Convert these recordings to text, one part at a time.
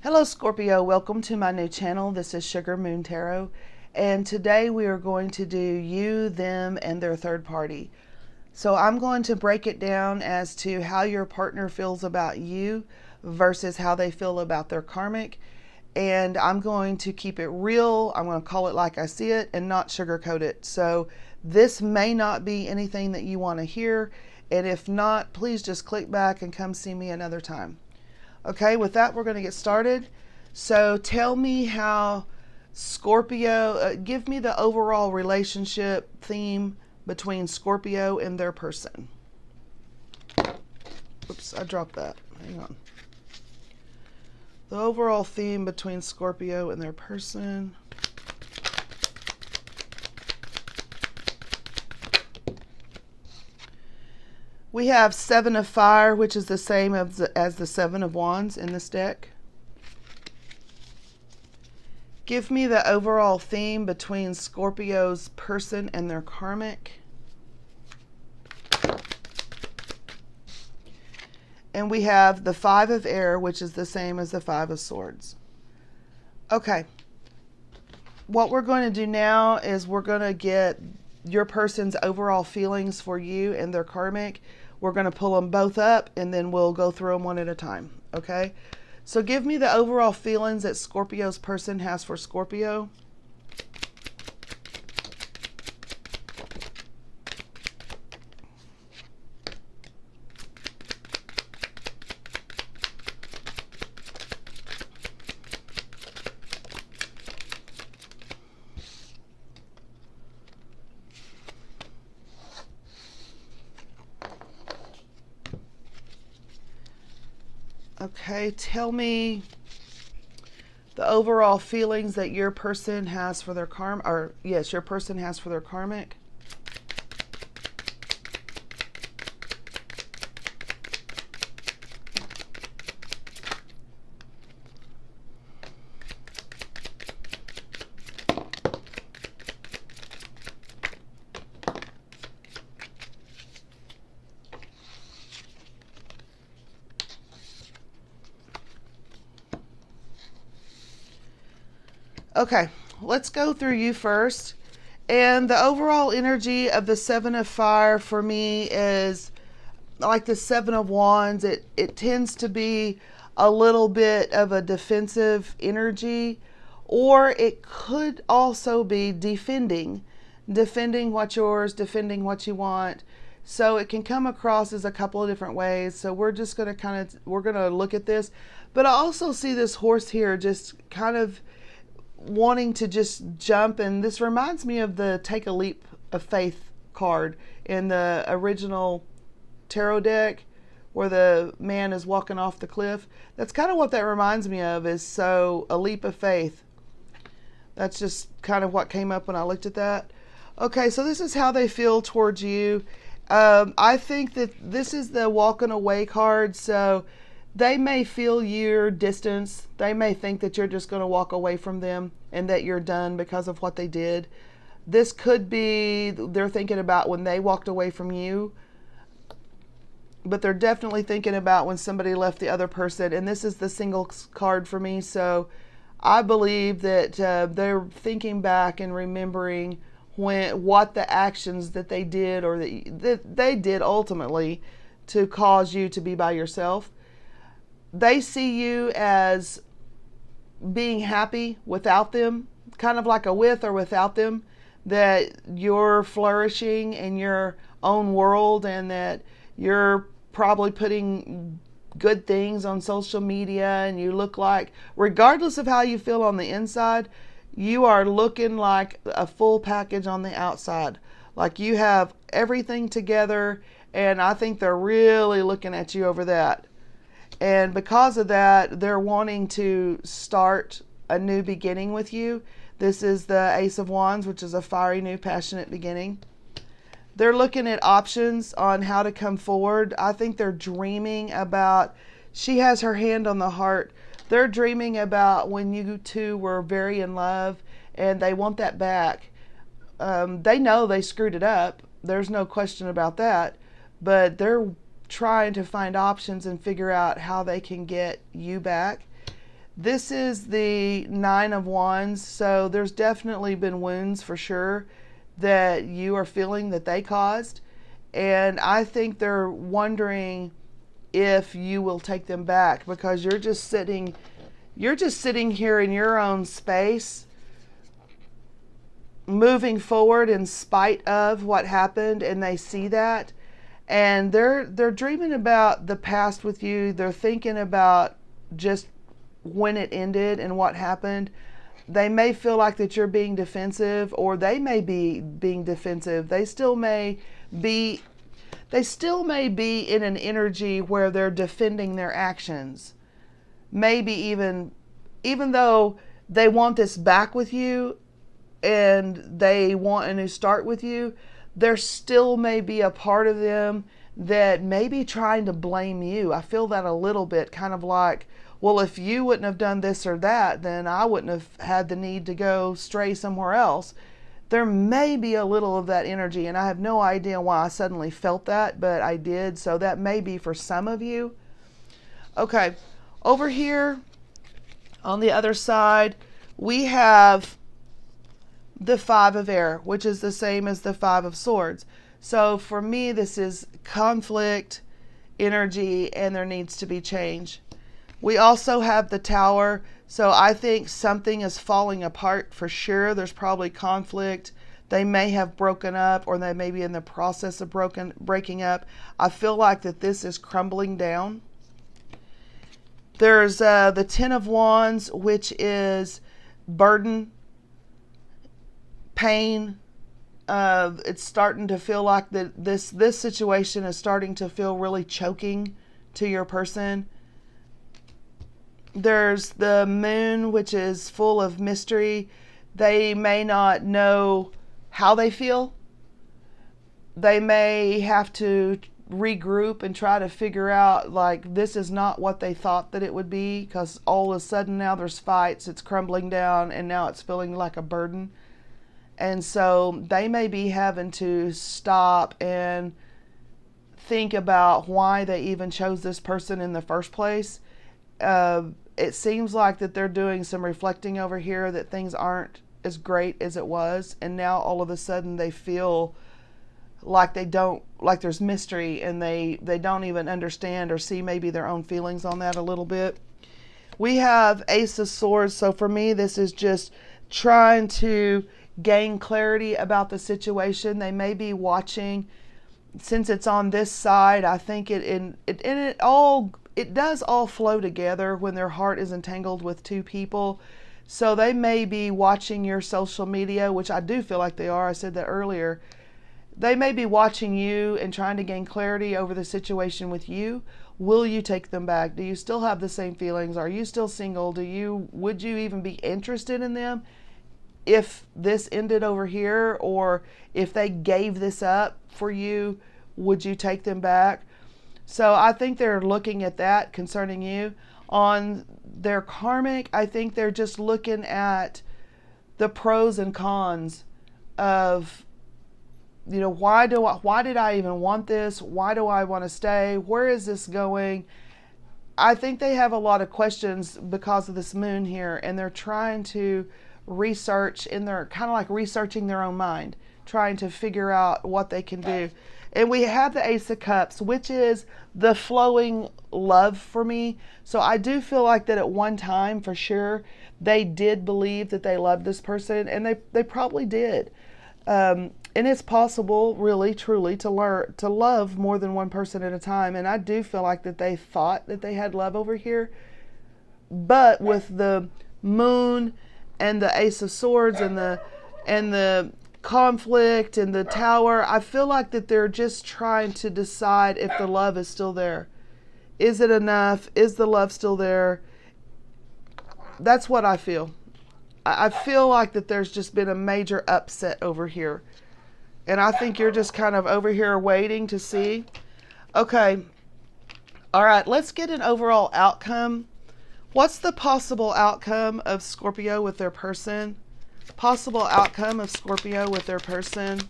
Hello Scorpio, welcome to my new channel. This is Sugar Moon Tarot, and today we are going to do you, them, and their third party. So I'm going to break it down as to how your partner feels about you versus how they feel about their karmic, and I'm going to keep it real. I'm going to call it like I see it and not sugarcoat it. So this may not be anything that you want to hear, and if not, please just click back and come see me another time. Okay, with that, we're going to get started. So tell me how Scorpio, give me the overall relationship theme between Scorpio and their person. Oops, I dropped that. Hang on. The overall theme between Scorpio and their person. We have Seven of Fire, which is the same as the Seven of Wands in this deck. Give me the overall theme between Scorpio's person and their karmic. And we have the Five of Air, which is the same as the Five of Swords. Okay. What we're going to do now is we're going to get your person's overall feelings for you and their karmic. We're going to pull them both up and then we'll go through them one at a time. Okay? So give me the overall feelings that Scorpio's person has for Scorpio. Okay, tell me the overall feelings that your person has for their karmic, or yes, your person has for their karmic. Okay, let's go through you first. And the overall energy of the Seven of Fire for me is like the Seven of Wands. It tends to be a little bit of a defensive energy, or it could also be defending what's yours, defending what you want. So it can come across as a couple of different ways. So we're just going to we're going to look at this. But I also see this horse here just kind of wanting to just jump, and this reminds me of the Take a Leap of Faith card in the original tarot deck where the man is walking off the cliff. That's kind of what that reminds me of, is so a leap of faith. That's just kind of what came up when I looked at that. Okay, so this is how they feel towards you. I think that this is the walking away card, so they may feel your distance. They may think that you're just going to walk away from them and that you're done because of what they did. This could be they're thinking about when they walked away from you, but they're definitely thinking about when somebody left the other person. And this is the Singles card for me, so I believe that they're thinking back and remembering what the actions that they did, or that they did ultimately to cause you to be by yourself. They see you as being happy without them, kind of like a with or without them, that you're flourishing in your own world and that you're probably putting good things on social media, and you look like, regardless of how you feel on the inside, you are looking like a full package on the outside. Like you have everything together, and I think they're really looking at you over that. And because of that, they're wanting to start a new beginning with you. This is the Ace of Wands, which is a fiery, new, passionate beginning. They're looking at options on how to come forward. I think they're dreaming about, she has her hand on the heart. They're dreaming about when you two were very in love, and they want that back. They know they screwed it up. There's no question about that. But they're trying to find options and figure out how they can get you back. This is the Nine of Wands, so there's definitely been wounds for sure that you are feeling that they caused. And I think they're wondering if you will take them back, because you're just sitting here in your own space, moving forward in spite of what happened, and they see that, and they're dreaming about the past with you. They're thinking about just when it ended and what happened. They may feel like that you're being defensive, or they may be being defensive. They still may be in an energy where they're defending their actions. Maybe even though they want this back with you and they want a new start with you, there still may be a part of them that may be trying to blame you. I feel that a little bit, kind of like, well, if you wouldn't have done this or that, then I wouldn't have had the need to go stray somewhere else. There may be a little of that energy, and I have no idea why I suddenly felt that, but I did. So that may be for some of you. Okay, over here on the other side, we have the Five of Air, which is the same as the Five of Swords. So for me, this is conflict energy, and there needs to be change. We also have the Tower, so I think something is falling apart for sure. There's probably conflict. They may have broken up, or they may be in the process of breaking up. I feel like that this is crumbling down. There's the Ten of Wands, which is burden, pain. It's starting to feel like that this situation is starting to feel really choking to your person. There's the Moon, which is full of mystery. They may not know how they feel. They may have to regroup and try to figure out, like, this is not what they thought that it would be, because all of a sudden now there's fights, it's crumbling down, and now it's feeling like a burden. And so they may be having to stop and think about why they even chose this person in the first place. It seems like that they're doing some reflecting over here, that things aren't as great as it was, and now all of a sudden they feel like there's mystery, and they don't even understand or see maybe their own feelings on that a little bit. We have Ace of Swords, so for me this is just trying to gain clarity about the situation. They may be watching, since it's on this side. I think it does all flow together when their heart is entangled with two people. So they may be watching your social media, which I do feel like they are. I said that earlier. They may be watching you and trying to gain clarity over the situation with you. Will you take them back? Do you still have the same feelings? Are you still single? Would you even be interested in them if this ended over here, or if they gave this up for you? Would you take them back? So I think they're looking at that concerning you. On their karmic, I think they're just looking at the pros and cons of, why did I even want this? Why do I want to stay? Where is this going? I think they have a lot of questions because of this Moon here, and they're trying to research, and they're kind of like researching their own mind, trying to figure out what they can do. And we have the Ace of Cups, which is the flowing love for me. So I do feel like that at one time, for sure, they did believe that they loved this person, and they probably did. And it's possible, really, truly, to love more than one person at a time. And I do feel like that they thought that they had love over here. But with the Moon and the Ace of Swords and the conflict and the Tower, I feel like that they're just trying to decide if the love is still there. Is it enough? Is the love still there? That's what I feel. I feel like that there's just been a major upset over here. And I think you're just kind of over here waiting to see. Okay. All right, let's get an overall outcome. What's the possible outcome of Scorpio with their person? Possible outcome of Scorpio with their person.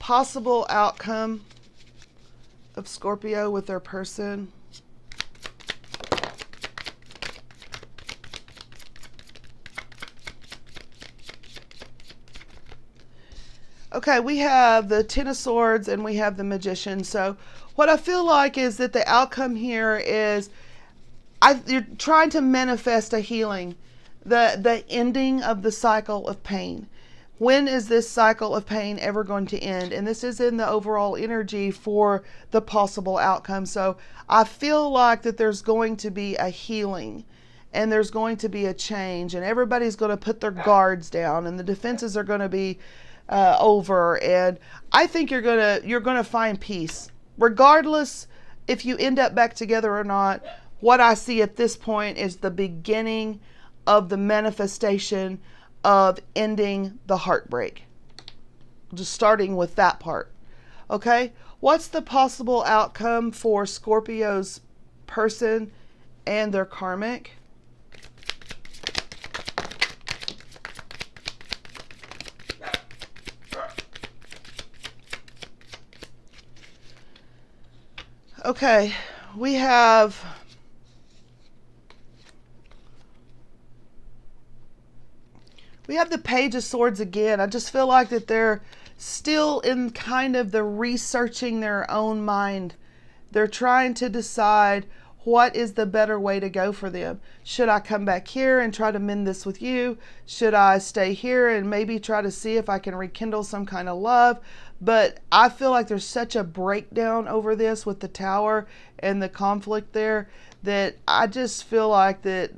possible outcome of Scorpio with their person. Okay, we have the Ten of Swords and we have the Magician. So what I feel like is that the outcome here is you're trying to manifest a healing, the ending of the cycle of pain. When is this cycle of pain ever going to end? And this is in the overall energy for the possible outcome. So I feel like that there's going to be a healing and there's going to be a change, and everybody's going to put their guards down and the defenses are going to be over, and I think you're gonna find peace regardless if you end up back together or not. What I see at this point is the beginning of the manifestation of ending the heartbreak, just starting with that part. Okay, what's the possible outcome for Scorpio's person and their karmic? Okay, we have the Page of Swords again. I just feel like that they're still in kind of the researching their own mind. They're trying to decide what is the better way to go for them. Should I come back here and try to mend this with you? Should I stay here and maybe try to see if I can rekindle some kind of love? But I feel like there's such a breakdown over this with the Tower and the conflict there, that I just feel like that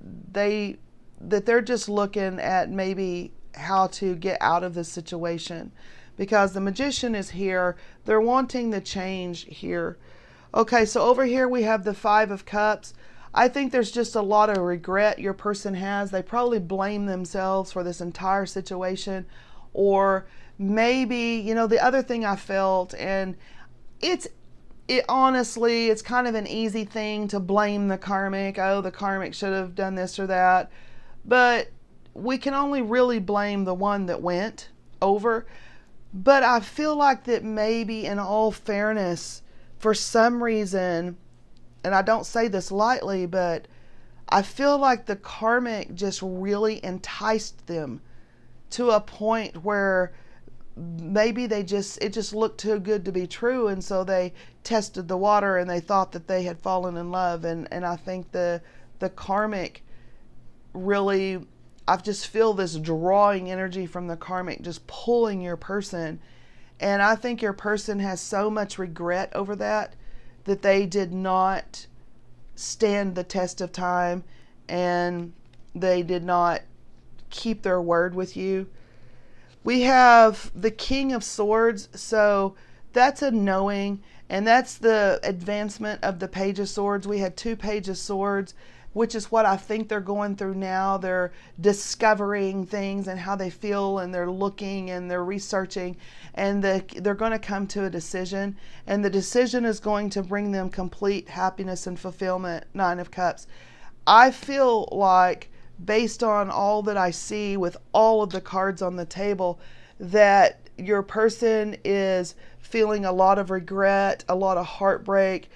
they're just looking at maybe how to get out of this situation, because the Magician is here. They're wanting the change here. Okay, so over here we have the Five of Cups. I think there's just a lot of regret your person has. They probably blame themselves for this entire situation. Or maybe, the other thing I felt, and it honestly, it's kind of an easy thing to blame the karmic. Oh, the karmic should have done this or that. But we can only really blame the one that went over. But I feel like that maybe, in all fairness, for some reason, and I don't say this lightly, but I feel like the karmic just really enticed them to a point where maybe it just looked too good to be true, and so they tested the water and they thought that they had fallen in love. And I think the karmic really, I just feel this drawing energy from the karmic just pulling your person. And I think your person has so much regret over that they did not stand the test of time, and they did not keep their word with you. We have the King of Swords, so that's a knowing, and that's the advancement of the Page of Swords. We had two Page of Swords, which is what I think they're going through now. They're discovering things and how they feel, and they're looking and they're researching, and they're going to come to a decision, and the decision is going to bring them complete happiness and fulfillment. Nine of Cups. I feel like, based on all that I see with all of the cards on the table, that your person is feeling a lot of regret, a lot of heartbreak.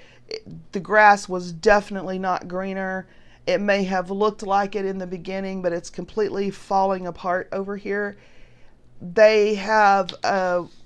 The grass was definitely not greener. It may have looked like it in the beginning, but it's completely falling apart over here. They have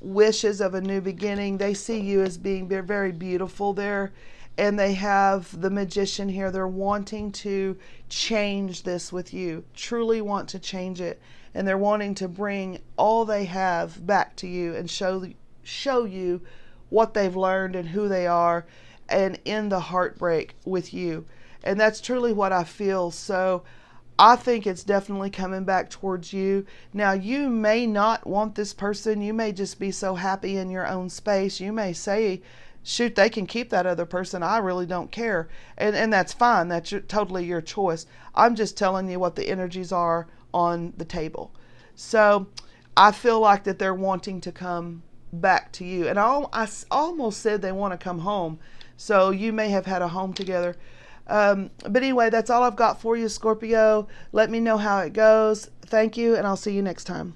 wishes of a new beginning. They see you as being very beautiful there. And they have the Magician here. They're wanting to change this with you, truly want to change it. And they're wanting to bring all they have back to you and show you what they've learned and who they are, and end the heartbreak with you. And that's truly what I feel. So I think it's definitely coming back towards you. Now, you may not want this person. You may just be so happy in your own space. You may say, shoot, they can keep that other person. I really don't care. And that's fine. That's totally your choice. I'm just telling you what the energies are on the table. So I feel like that they're wanting to come back to you. And I almost said they want to come home. So you may have had a home together. But anyway, that's all I've got for you, Scorpio. Let me know how it goes. Thank you, and I'll see you next time.